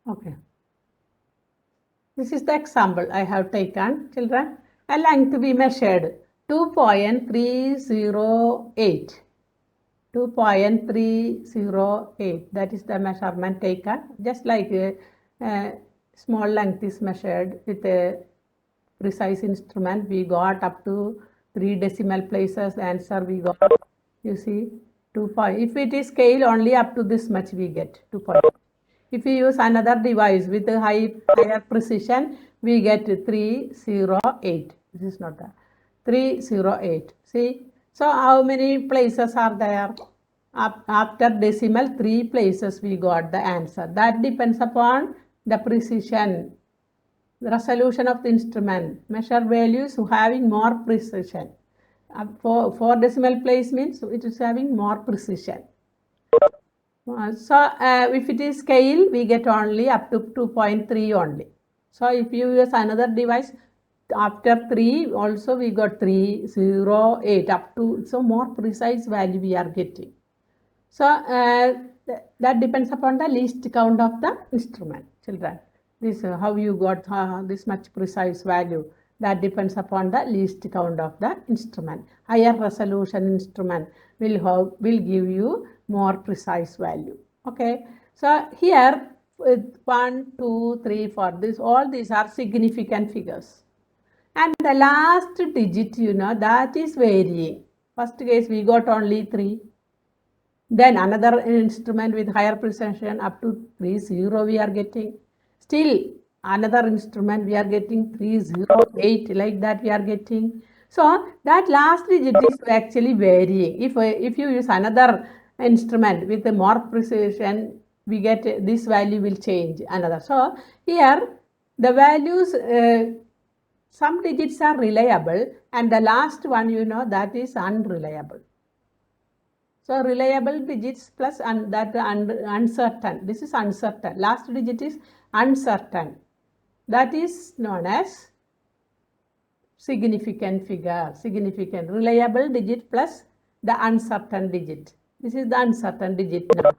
Okay. This is the example I have taken, children. A length we measured 2.308. 2.308. That is the measurement taken. Just like a small length is measured with a precise instrument, we got up to 3 decimal places. The answer we got, you see, 2 point. If it is scale only up to this much, we get 2 point. If we use another device with a higher precision, we get 308. This is not that. 308. See? So how many places are there? After decimal, 3 places we got the answer. That depends upon the precision, the resolution of the instrument. Measure values having more precision. For decimal place means it is having more precision. So if it is scale, we get only up to 2.3 only. So if you use another device, after 3 also we got 308 up to, so more precise value we are getting. So that depends upon the least count of the instrument, children. This how you got this much precise value. That depends upon the least count of the instrument. Higher resolution instrument will give you more precise value. Okay. So here 1, 2, 3, 4. All these are significant figures. And the last digit, that is varying. First case we got only 3. Then another instrument with higher precision up to 30 we are getting. Still another instrument we are getting 308, like that we are getting. So that last digit is actually varying. If you use another instrument with a more precision, we get this value will change another. So here the values, some digits are reliable and the last one that is unreliable. So reliable digits plus uncertain. This is uncertain. Last digit is uncertain. That is known as significant figure. Significant. Reliable digit plus the uncertain digit. This is the uncertain digit now.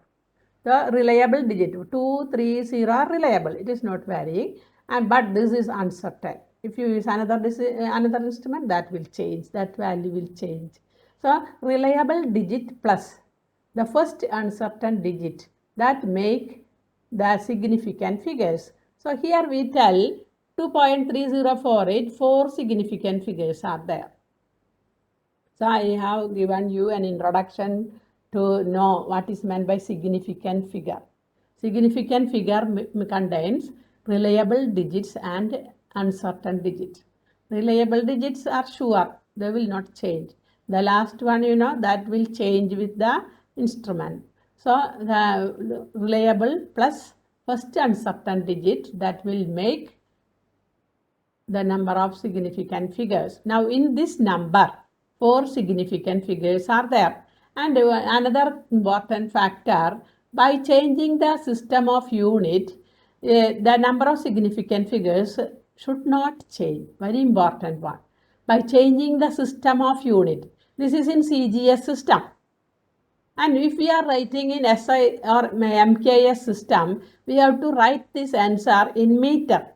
The reliable digit 2, 3, 0 are reliable. It is not varying. But this is uncertain. If you use another instrument, that will change. That value will change. So reliable digit plus the first uncertain digit, that make the significant figures. So here we tell 2.3048, 4 significant figures are there. So I have given you an introduction to know what is meant by significant figure. Significant figure contains reliable digits and uncertain digits. Reliable digits are sure, they will not change. The last one, that will change with the instrument. So the reliable plus first uncertain digit, that will make the number of significant figures. Now in this number, 4 significant figures are there. And another important factor, by changing the system of unit, the number of significant figures should not change. Very important one. By changing the system of unit. This is in CGS system. And if we are writing in SI or MKS system, we have to write this answer in meter.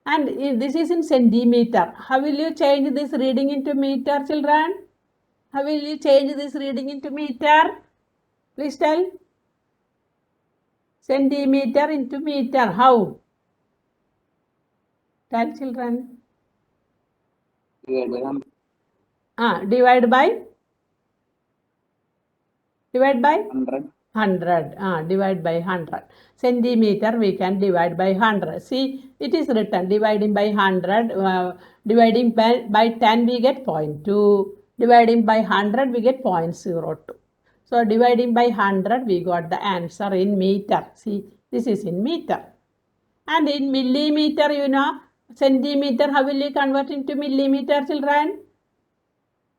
And this is in centimeter. How will you change this reading into meter, children? How will you change this reading into meter? Please tell. Centimeter into meter. How? Tell, children. Divide by? Divide by? 100. 100. Divide by 100. Centimeter we can divide by 100. See, it is written dividing by 100. Dividing by 10 we get 0.2. Dividing by 100 we get 0.02. So dividing by 100 we got the answer in meter. See, this is in meter. And in millimeter, centimeter, how will you convert into millimeter, children?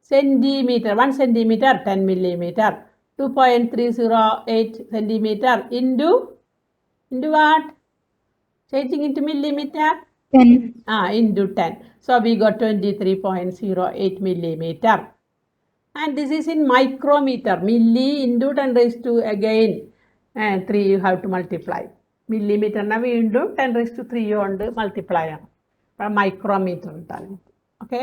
Centimeter, 1 centimeter, 10 millimeter. 2.308 centimeter into what? Changing into millimeter? 10. Into 10. So we got 23.08 millimeter. And this is in micrometer. Milli into 10 raised to again 3 you have to multiply. മില്ലിമീറ്ററിനെ വീണ്ടും 10�3 കൊണ്ട് multiply ആണ്. അപ്പോൾ micrometer കിട്ടാൻ. Okay,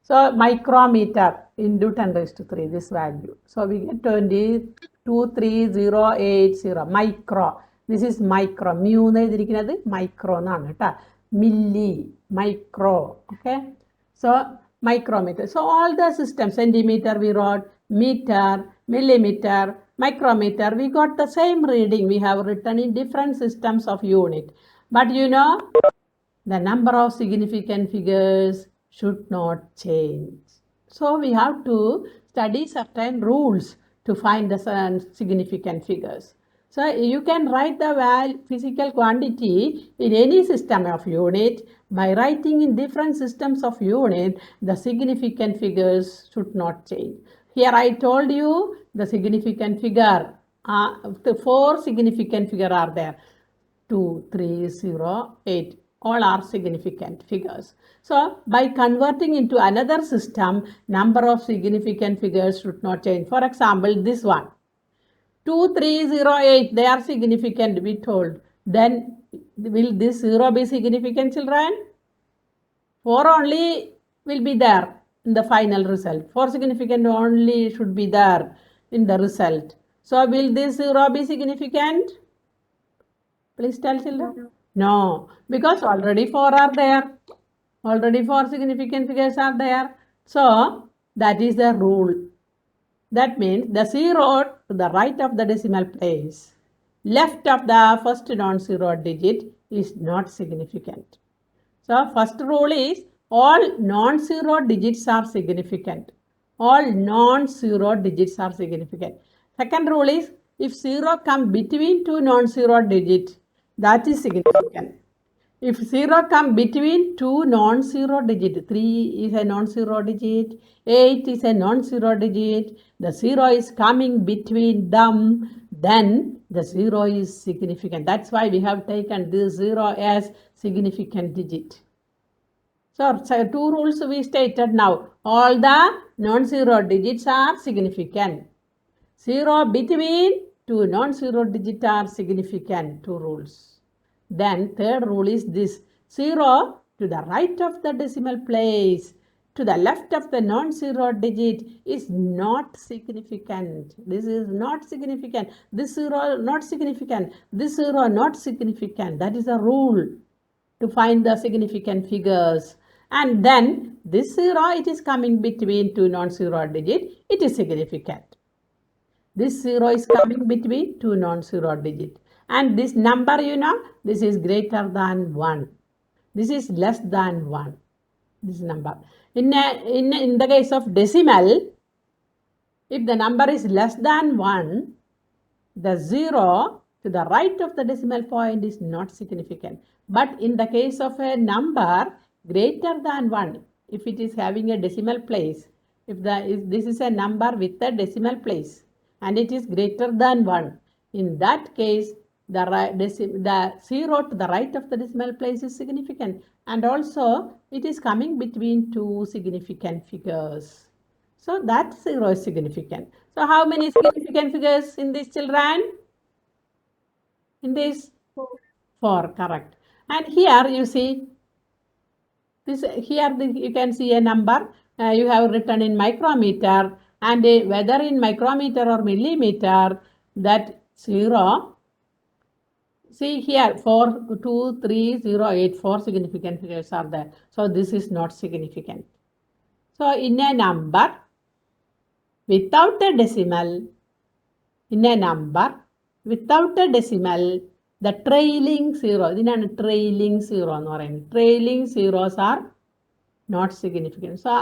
so micrometer into 10�3 this value. So we get 23080 micro. This is micro. Mu എന്ന് എഴുതിയിരിക്കുന്നത് micro എന്നാണ് കേട്ടോ. Milli, micro. Okay, so micrometer. So all the systems, centimeter we wrote, meter, millimeter, micrometer, we got the same reading. We have written in different systems of unit. But you know, the number of significant figures should not change. So we have to study certain rules to find the significant figures. So you can write the physical quantity in any system of unit. By writing in different systems of unit, the significant figures should not change. Here I told you the significant figure, the 4 significant figures are there, 2, 3, 0, 8. All are significant figures. So by converting into another system, number of significant figures should not change. For example, this one, 2, 3, 0, 8, they are significant, we told. Then will this 0 be significant, children? 4 only will be there in the final result. 4 significant only should be there in the result. So will this 0 be significant? Please tell, children. No, because already 4 are there. Already 4 significant figures are there. So that is the rule. That means the 0 to the right of the decimal place, left of the first non-zero digit is not significant. So first rule is all non-zero digits are significant. All non-zero digits are significant. Second rule is if 0 come between two non-zero digits, that is significant. If 0 come between two non-zero digits, 3 is a non-zero digit, 8 is a non-zero digit, the 0 is coming between them, then the 0 is significant. That's why we have taken this 0 as significant digit. So 2 rules we stated now. All the non-zero digits are significant. 0 between two non-zero digits are significant. 2 rules. Then third rule is this: 0 to the right of the decimal place, to the left of the non-zero digit is not significant. This is not significant. This 0 not significant. This 0 not significant. That is a rule to find the significant figures. And then this 0, it is coming between two non-zero digits, it is significant. This 0 is coming between two non-zero digits. And this number, you know, this is greater than 1. This is less than 1. This number. In the case of decimal, if the number is less than 1, the 0 to the right of the decimal point is not significant. But in the case of a number greater than 1, if it is having a decimal place, if this is a number with a decimal place and it is greater than 1, in that case the 0 to the right of the decimal place is significant, and also it is coming between two significant figures. So that 0 is significant. So how many significant figures in this, children? In this? 4, correct. And here you see, this here you can see a number you have written in micrometer, and whether in micrometer or millimeter, that 0, see here 4, 2, 3, 0, 8, 4 significant figures are there. So this is not significant. So in a number without a decimal, in a number without a decimal, the trailing 0, ഇതിനാണ് trailing 0 എന്ന് പറയുന്നത്. Trailing zeros are not significant. So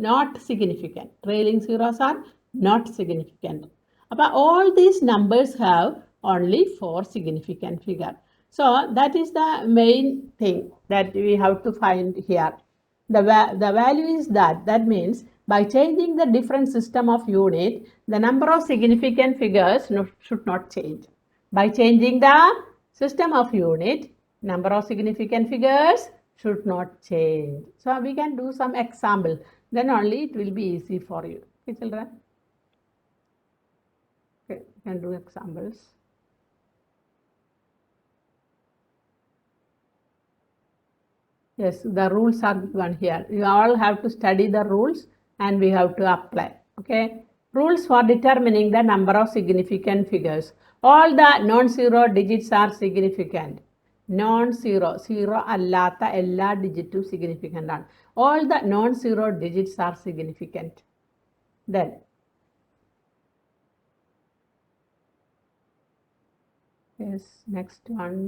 not significant. Trailing zeros are not significant. But all these numbers have only 4 significant figures. So that is the main thing that we have to find here. The value is that means by changing the different system of unit, the number of significant figures should not change. By changing the system of unit, number of significant figures should not change. So we can do some example, then only it will be easy for you. Okay, children? Okay, we can do examples. Yes, the rules are given here. You all have to study the rules and we have to apply. Okay. Rules for determining the number of significant figures. All the non-zero digits are significant. Non-zero, zero അല്ലാത്ത എല്ലാ ഡിജിറ്റും significant ആണ്. All the non-zero digits are significant. Then, yes, next one.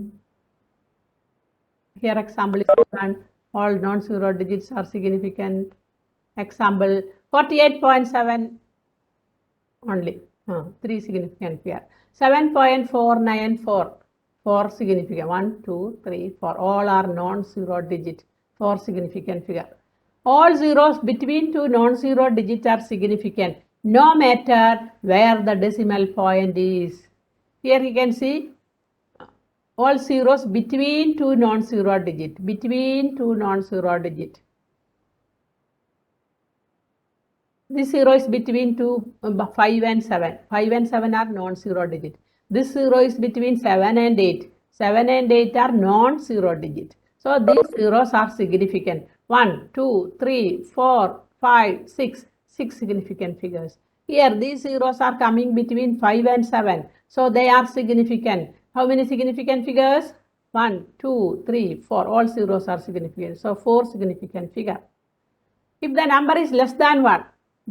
Here example is given. All non-zero digits are significant. Example 48.7 only. 3 significant here. 7.494. 4 significant. 1, 2, 3, 4. All are non-zero digit. 4 significant figure. All zeros between two non-zero digits are significant, no matter where the decimal point is. Here you can see all zeros between two non-zero digit. Between two non-zero digit. This 0 is between 5 and 7. 5 and 7 are non-zero digit. This 0 is between 7 and 8. 7 and 8 are non-zero digit. So these zeros are significant. 1, 2, 3, 4, 5, 6. 6 significant figures. Here these zeros are coming between 5 and 7. So they are significant. How many significant figures? 1, 2, 3, 4. All zeros are significant. So 4 significant figure. If the number is less than 1,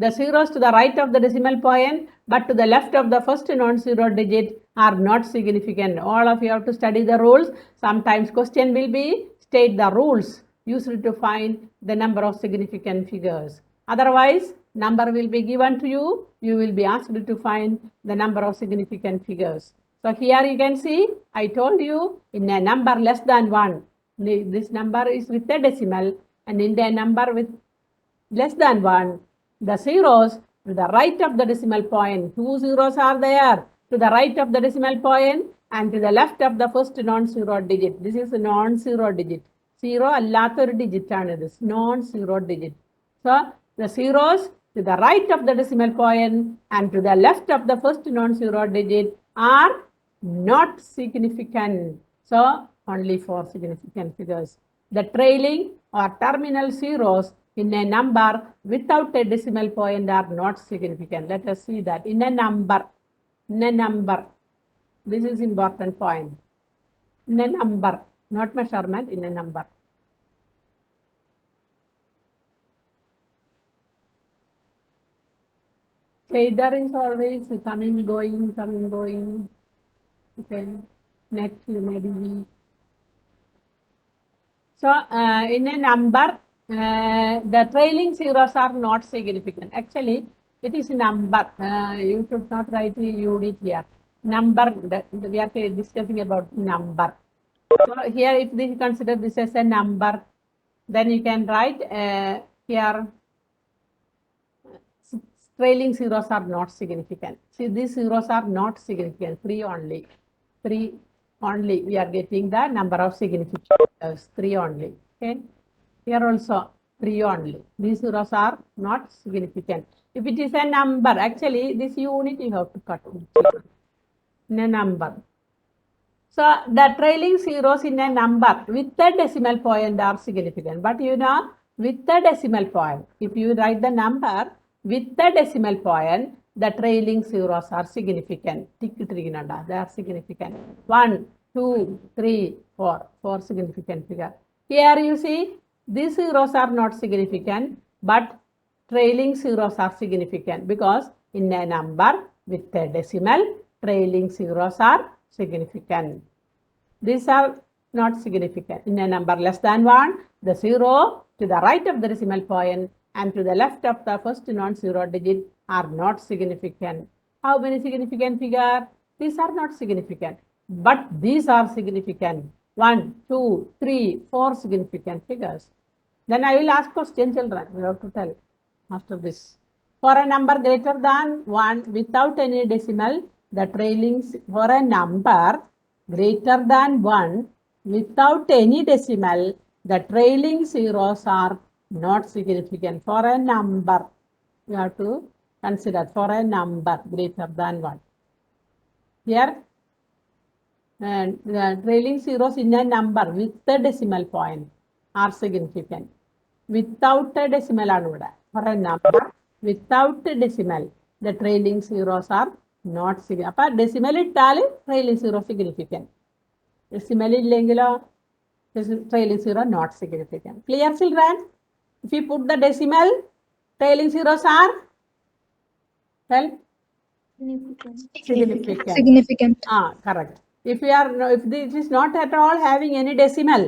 the zeros to the right of the decimal point but to the left of the first non-zero digit are not significant. All of you have to study the rules. Sometimes question will be state the rules used to find the number of significant figures. Otherwise, number will be given to you. You will be asked to find the number of significant figures. So here you can see, I told you in a number less than 1, this number is with a decimal, and in a number with less than 1, the zeros to the right of the decimal point, 2 zeros are there to the right of the decimal point and to the left of the first non-zero digit. This is a non-zero digit. Zero അല്ലാത്തൊരു digit ആണ് this, non-zero digit. So the zeros to the right of the decimal point and to the left of the first non-zero digit are not significant. So only 4 significant figures. The trailing or terminal zeros in a number without a decimal point are not significant. Let us see that. In a number, this is important point. In a number, not measurement, in a number. Shader is always coming, going. Okay, next maybe. So in a number, the trailing zeros are not significant. Actually, it is number. You should not write the unit here. Number, we are discussing about number. So here, if we consider this as a number, then you can write here, trailing zeros are not significant. See, these zeros are not significant. 3 only. 3 only. We are getting the number of significant figures. 3 only. Okay. Here also 3 only. These zeros are not significant. If it is a number, actually this unit you have to cut in a number. So the trailing zeros in a number with the decimal point are significant. But you know, with the decimal point, if you write the number with the decimal point, the trailing zeros are significant. They are significant. 1, 2, 3, 4. 4 significant figure. Here you see, these zeros are not significant, but trailing zeros are significant because in a number with a decimal, trailing zeros are significant. These are not significant. In a number less than 1, the 0 to the right of the decimal point and to the left of the first non-zero digit are not significant. How many significant figures? These are not significant, but these are significant. 1, 2, 3, 4 significant figures. Then I will ask question, children. You have to tell after this. For a number greater than 1 without any decimal, the trailing, for a number greater than 1 without any decimal, the trailing zeros are not significant. For a number, you have to consider for a number greater than 1. Here, the trailing zeros in a number with the decimal point. are significant. Without a decimal ആണ് ഇവിടെ. For a number without a decimal, the trailing zeros are not significant. അപ്പോൾ decimal ഇട്ടാൽ trailing zero significant. Decimal ഇല്ലെങ്കിലോ trailing zero not significant. Clear, children? If you put the decimal, trailing zeros are significant. Correct. If this is not at all having any decimal,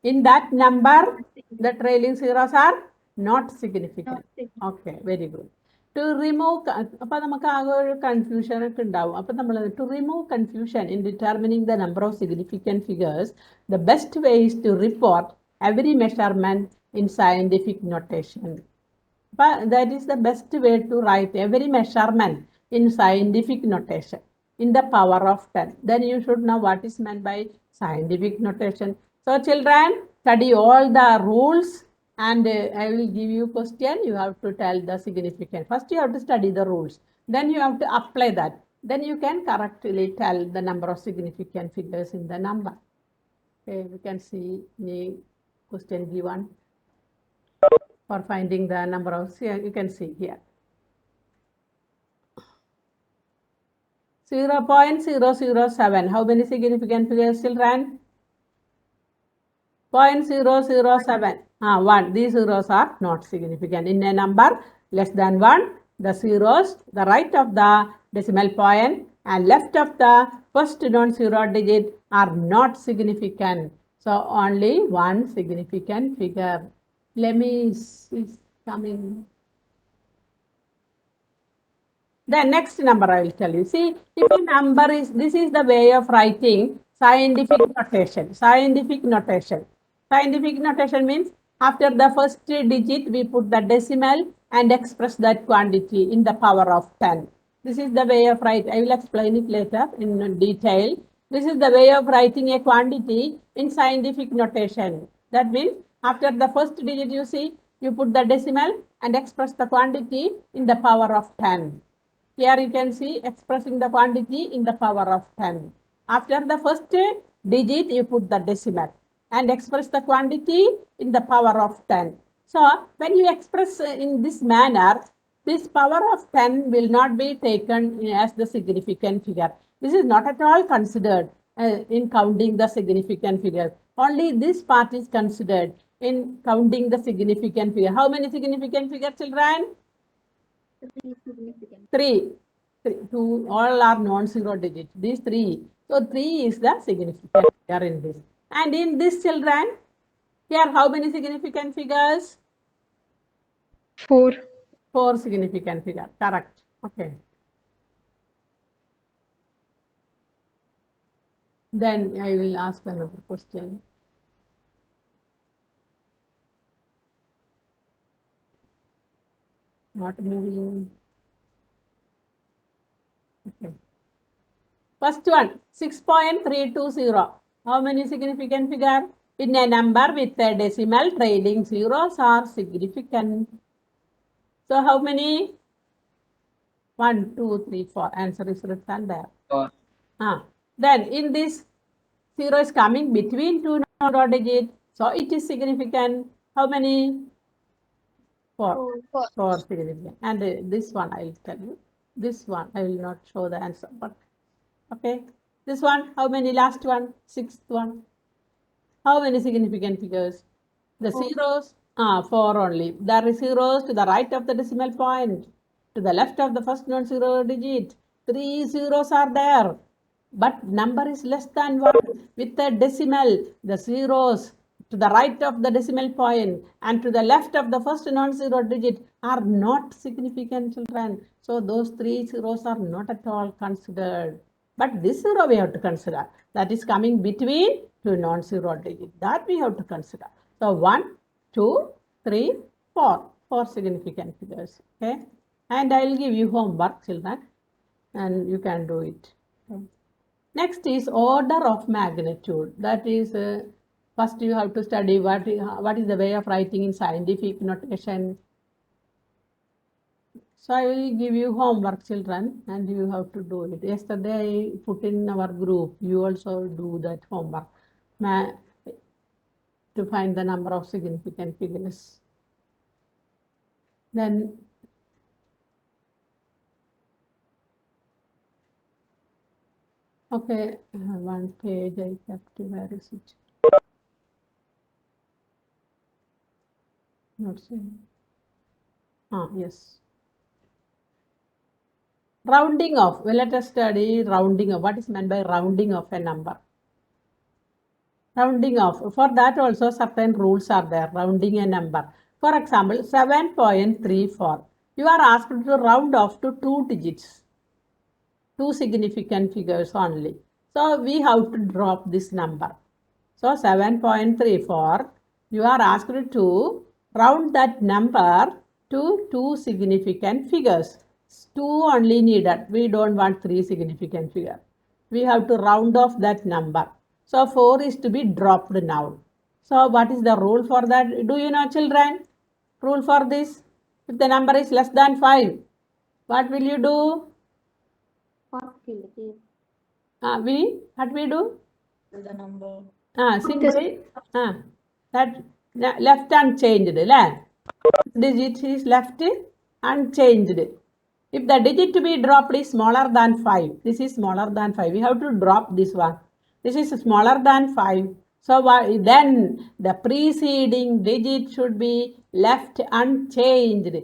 in that number, the trailing zeros are not significant. Okay, very good. To remove, അപ്പോൾ നമുക്ക് ആകെ ഒരു confusion ഒക്കെ ഉണ്ടാവും. അപ്പോൾ നമ്മൾ to remove confusion in determining the number of significant figures, the best way is to report every measurement in scientific notation. But that is the best way to write every measurement in scientific notation in the power of 10. Then you should know what is meant by scientific notation. So children, study all the rules and I will give you question. You have to tell the significance. First you have to study the rules. Then you have to apply that. Then you can correctly tell the number of significant figures in the number. Okay, we can see the question given for finding the number of, you can see here. 0.007. How many significant figures, children? 0.007. 1. These zeros are not significant. In a number less than 1, the zeros, the right of the decimal point and left of the first non-zero digit are not significant. So only one significant figure. Lemis is coming. The next number I will tell you. See, if a number is, this is the way of writing scientific notation. Scientific notation. Scientific notation means after the first digit, we put the decimal and express that quantity in the power of 10. This is the way of writing. I will explain it later in detail. This is the way of writing a quantity in scientific notation. That means after the first digit, you see, you put the decimal and express the quantity in the power of 10. Here you can see expressing the quantity in the power of 10. After the first digit, you put the decimal and express the quantity in the power of 10. So when you express in this manner, this power of 10 will not be taken as the significant figure. This is not at all considered in counting the significant figures. Only this part is considered in counting the significant figure. How many significant figures, children? 3. 2 all are non-zero digits. These 3. So 3 is the significant figure in this. And in this, children, here how many significant figures? 4. 4 significant figures. Correct. Okay. Then I will ask another question. Not moving. Okay. First one, 6.320. How many significant figure? In a number with a decimal, trailing zeros are significant. So how many? 1, 2, 3, 4. Answer is written there. 4. Then in this, 0 is coming between 2 non-zero digits. So it is significant. How many? 4. 4 significant. And this one I will tell you. This one I will not show the answer. But okay. This one, how many? Last one, 6th one. How many significant figures? The zeros, 4 only. There are zeros to the right of the decimal point, to the left of the first non-zero digit. 3 zeros are there, but number is less than 1. With a decimal, the zeros to the right of the decimal point and to the left of the first non-zero digit are not significant, children. So those 3 zeros are not at all considered. But this zero we have to consider. That is coming between 2 non-zero digits. That we have to consider. So 1, 2, 3, 4. 4 significant figures. Okay. And I will give you homework, children. And you can do it. Okay. Next is order of magnitude. That is, first you have to study what is the way of writing in scientific notation. So I will give you homework, children, and you have to do it. Yesterday I put in our group. You also do that homework. to find the number of significant figures. Then okay, one page I kept. Where is it? Not seeing. Yes. Rounding off. Well, let us study rounding off. What is meant by rounding off a number? Rounding off. For that also certain rules are there. Rounding a number. For example, 7.34. You are asked to round off to 2 digits. 2 significant figures only. So we have to drop this number. So 7.34, you are asked to round that number to 2 significant figures. 2 only needed. We don't want 3 significant figures. We have to round off that number. So 4 is to be dropped now. So what is the rule for that? Do you know, children? Rule for this? If the number is less than 5, what will you do? What What we do? the number? Simply that left unchanged. Digit is left unchanged. If the digit to be dropped is smaller than 5, this is smaller than 5. We have to drop this one. This is smaller than 5. So then the preceding digit should be left unchanged.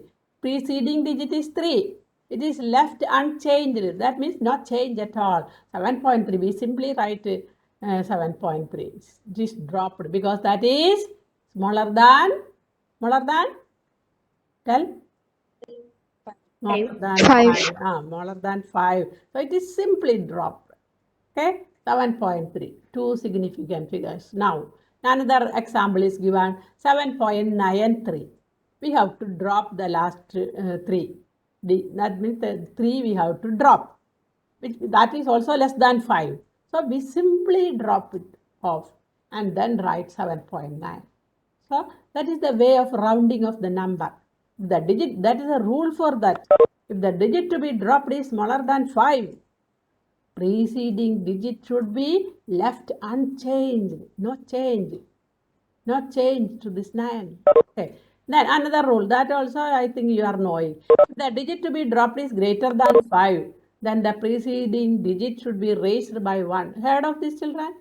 Preceding digit is 3. It is left unchanged. That means not change at all. 7.3. We simply write 7.3. Just dropped because that is smaller than tell smaller than 5. Smaller than 5. So it is simply dropped. Okay, 7.3. 2 significant figures. Now another example is given 7.93. We have to drop the last 3. That means the 3 we have to drop. That is also less than 5. So we simply drop it off and then write 7.9. So that is the way of rounding of the number. The digit, that is a rule for that. If the digit to be dropped is smaller than 5, preceding digit should be left unchanged, not change to this 9. Okay. Then another rule that also I think you are knowing. If the digit to be dropped is greater than 5, then the preceding digit should be raised by 1. Heard of this, children?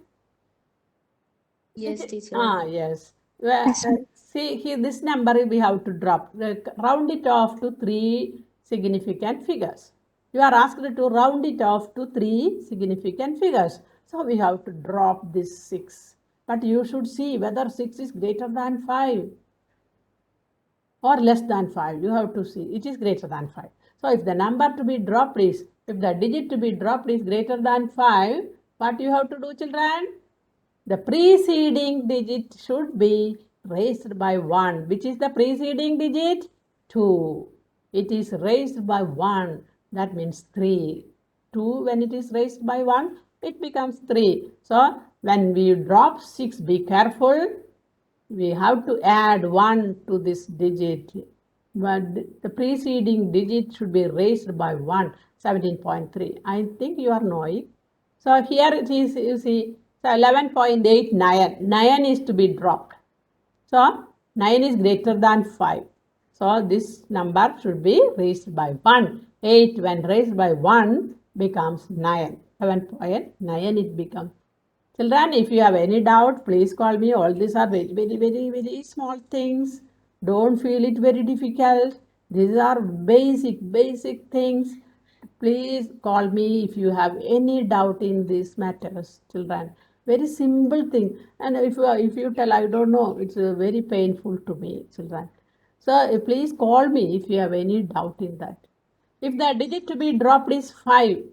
Yes, teacher. Yes. Well, see here, this number we have to drop. Round it off to 3 significant figures. You are asked to round it off to 3 significant figures. So we have to drop this 6. But you should see whether 6 is greater than 5 or less than 5. You have to see it is greater than 5. So if the number to be dropped is, if the digit to be dropped is greater than 5, what you have to do, children? The preceding digit should be raised by 1. Which is the preceding digit? 2. It is raised by 1. That means 3. 2 when it is raised by 1, it becomes 3. So when we drop 6, be careful. We have to add 1 to this digit. But the preceding digit should be raised by 1. 17.3. I think you are knowing. So here it is, you see, so 11.89. 9 is to be dropped. So 9 is greater than 5. So this number should be raised by 1. 8 when raised by 1 becomes 9. 7.9 it becomes. Children, if you have any doubt, please call me. All these are very small things. Don't feel it very difficult. These are basic things. Please call me if you have any doubt in these matters, children. Very simple thing. And if you tell I don't know, it's very painful to me, children. So please call me if you have any doubt in that. If the digit to be dropped is 5,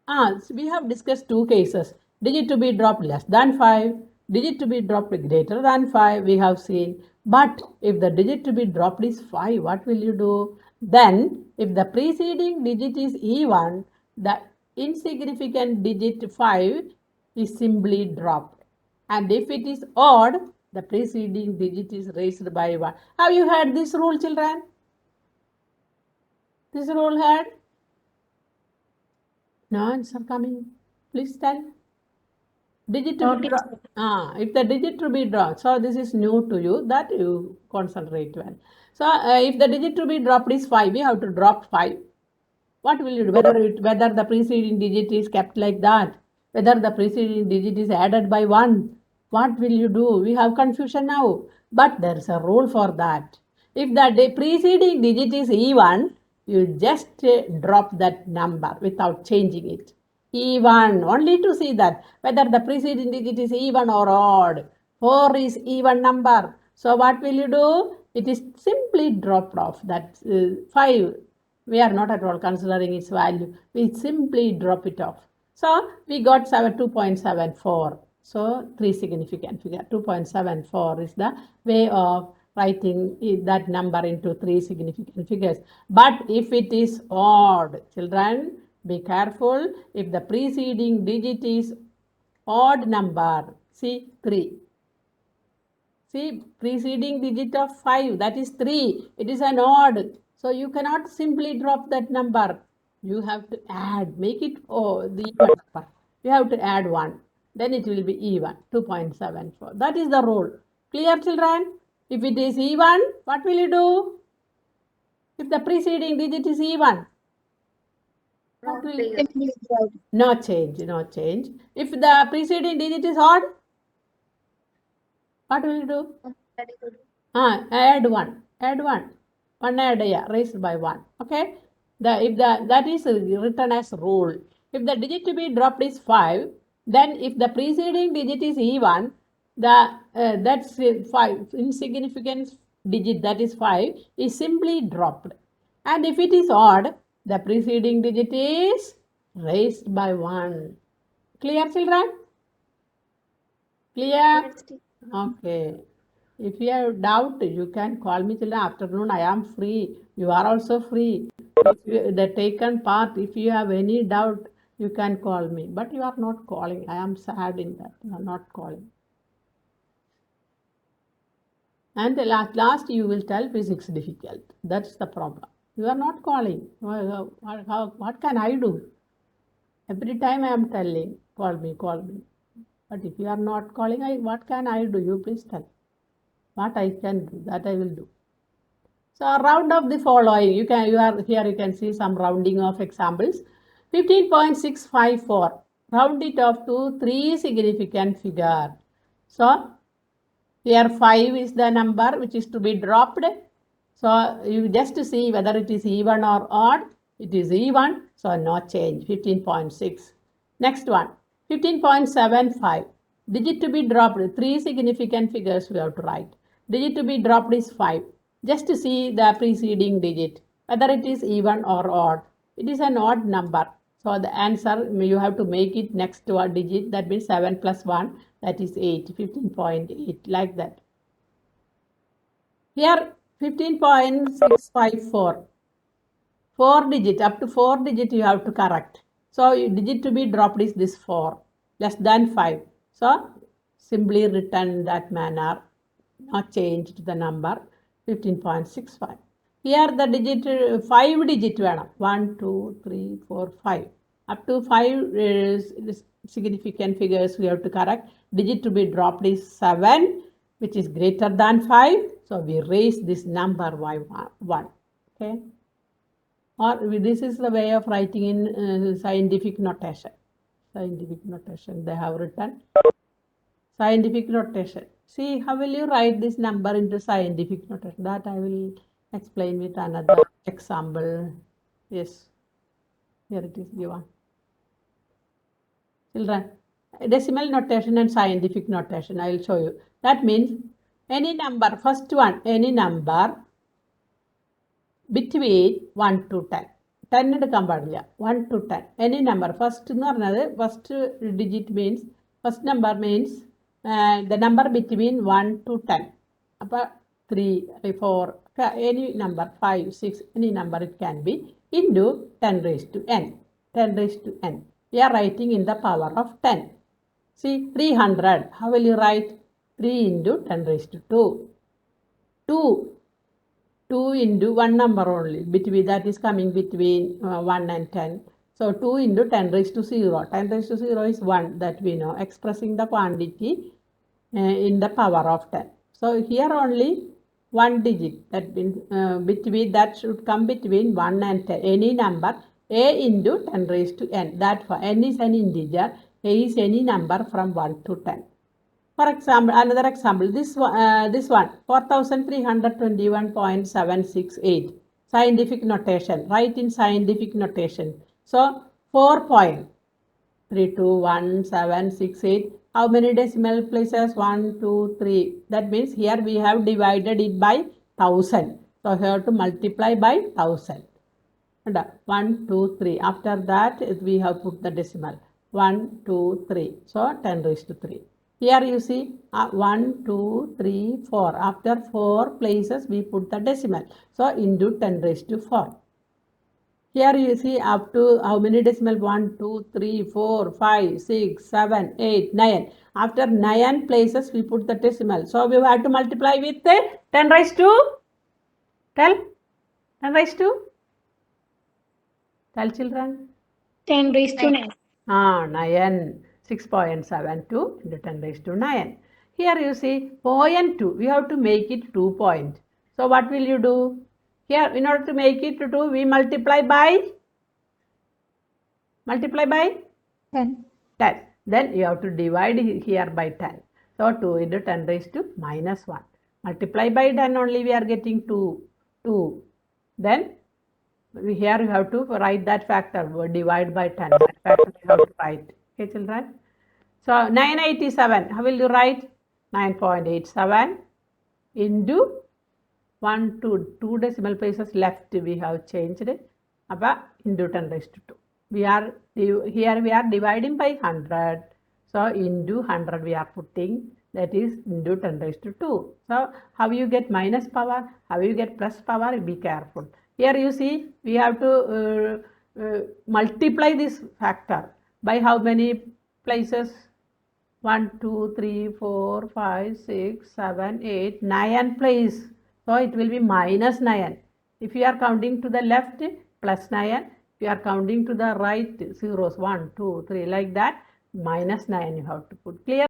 so we have discussed 2 cases. Digit to be dropped less than 5, digit to be dropped greater than 5, we have seen. But if the digit to be dropped is 5, what will you do? Then, if the preceding digit is even, the insignificant digit 5 is simply dropped. And if it is odd, the preceding digit is raised by 1. Have you heard this rule, children? This rule heard? No answer coming. Please tell. Digit to Not be in dropped. If the digit to be dropped, so this is new to you, that you concentrate well. So if the digit to be dropped is 5, we have to drop 5. What will you do? Whether the preceding digit is kept like that, whether the preceding digit is added by 1, what will you do? We have confusion now, but there is a rule for that. If the preceding digit is even, you just drop that number without changing it. Even, only to see that whether the preceding digit is even or odd. 4 is even number. So what will you do? It is simply dropped off. That 5, we are not at all considering its value. We simply drop it off. So we got 2.74. So 3 significant figure. 2.74 is the way of writing that number into 3 significant figures. But if it is odd, children, be careful. If the preceding digit is odd number, see 3. See, preceding digit of 5, that is 3. It is an odd. So you cannot simply drop that number. You have to add, make it the even number. You have to add 1. Then it will be even, 2.74. That is the rule. Clear, children? If it is even, what will you do? If the preceding digit is even, what will you do? No change, no change. If the preceding digit is odd, what will you do? Add 1. Add 1. 1 add, yeah, raised by 1. Okay. That is written as rule. If the digit to be dropped is 5, then if the preceding digit is even, that's 5 insignificant digit, that is 5, is simply dropped. And if it is odd, the preceding digit is raised by 1. Clear, children? Clear? Okay. If you have doubt, you can call me till the afternoon. I am free. You are also free. The taken part, if you have any doubt, you can call me. But you are not calling. I am sad in that. You are not calling. And the last you will tell physics difficult. That's the problem. You are not calling. What can I do? Every time I am telling, call me, call me. But if you are not calling, what can I do? You please tell. What I can do, that I will do. So round of the following. You can see some rounding of examples. 15.654. Round it off to 3 significant figure. So here 5 is the number which is to be dropped. So you just see whether it is even or odd. It is even, so no change. 15.6. Next one. 15.75. Digit to be dropped. 3 significant figures we have to write. Digit to be dropped is 5. Just to see the preceding digit, whether it is even or odd. It is an odd number. So the answer, you have to make it next to a digit. That means 7 plus 1, that is 8. 15.8, like that. Here 15.654. 4 digit, up to 4 digit you have to correct. So digit to be dropped is this 4, less than 5. So simply written that manner, not changed the number, 15.65. Here the digit, 5 digit വേണം. 1, 2, 3, 4, 5. Up to 5 significant figures we have to correct. Digit to be dropped is 7, which is greater than 5. So we raise this number by 1. Okay. Or this is the way of writing in scientific notation. Scientific notation they have written. Scientific notation. See, how will you write this number into scientific notation? That I will explain with another example. Yes, here it is given. Children, decimal notation and scientific notation, I will show you. That means any number, first one, any number between 1 to 10. 10 എടുക്കാൻ പാടില്ല. 1 to 10. Any number. First എന്ന് പറഞ്ഞത്, first digit means, first number means the number between 1 to 10. അപ്പോൾ 3, 4, any number, 5, 6, any number it can be, into 10 raised to n. 10 raised to n. We are writing in the power of 10. See, 300. How will you write? 3 into 10 raised to 2. 2 into one number only, between, that is coming between 1 and 10. So 2 into 10 raised to 0. 10 raised to 0 is 1, that we know, expressing the quantity in the power of 10. So here only one digit, that means between, that should come between 1 and 10. Any number a into 10 raised to n. That for n is an integer, a is any number from 1 to 10. For example, another example, this one 4321.768. Scientific notation. Write in scientific notation. So 4.321768. How many decimal places? 1, 2, 3. That means here we have divided it by 1000. So we have to multiply by 1000. 1, 2, 3. After that, we have put the decimal. 1, 2, 3. So 10 raised to 3. Here you see 1, 2, 3, 4. After 4 places, we put the decimal. So into 10 raised to 4. Here you see up to how many decimal? 1, 2, 3, 4, 5, 6, 7, 8, 9. After 9 places, we put the decimal. So we have to multiply with 10 raised to 10 raised to. Tell children. 10 raised to 9. 9. 6.72 into 10 raised to 9. Here you see point 2. We have to make it 2 point. So what will you do? Here, in order to make it 2, we multiply by 10. 10. Then you have to divide here by 10. So 2 into 10 raised to minus 1. Multiply by 10 only, we are getting 2. Then here you have to write that factor, divide by 10. That factor you have to write. Okay, children? So 987, how will you write? 9.87 into 1, 2 decimal places left we have changed it. Into 10 raised to 2. Here we are dividing by 100. So into 100 we are putting, that is into 10 raised to 2. So how you get minus power? How you get plus power? Be careful. Here you see we have to multiply this factor by how many places? 1, 2, 3, 4, 5, 6, 7, 8, 9 place. So it will be minus 9. If you are counting to the left, plus 9. If you are counting to the right, zeros, 1, 2, 3, like that, minus 9 you have to put. Clear?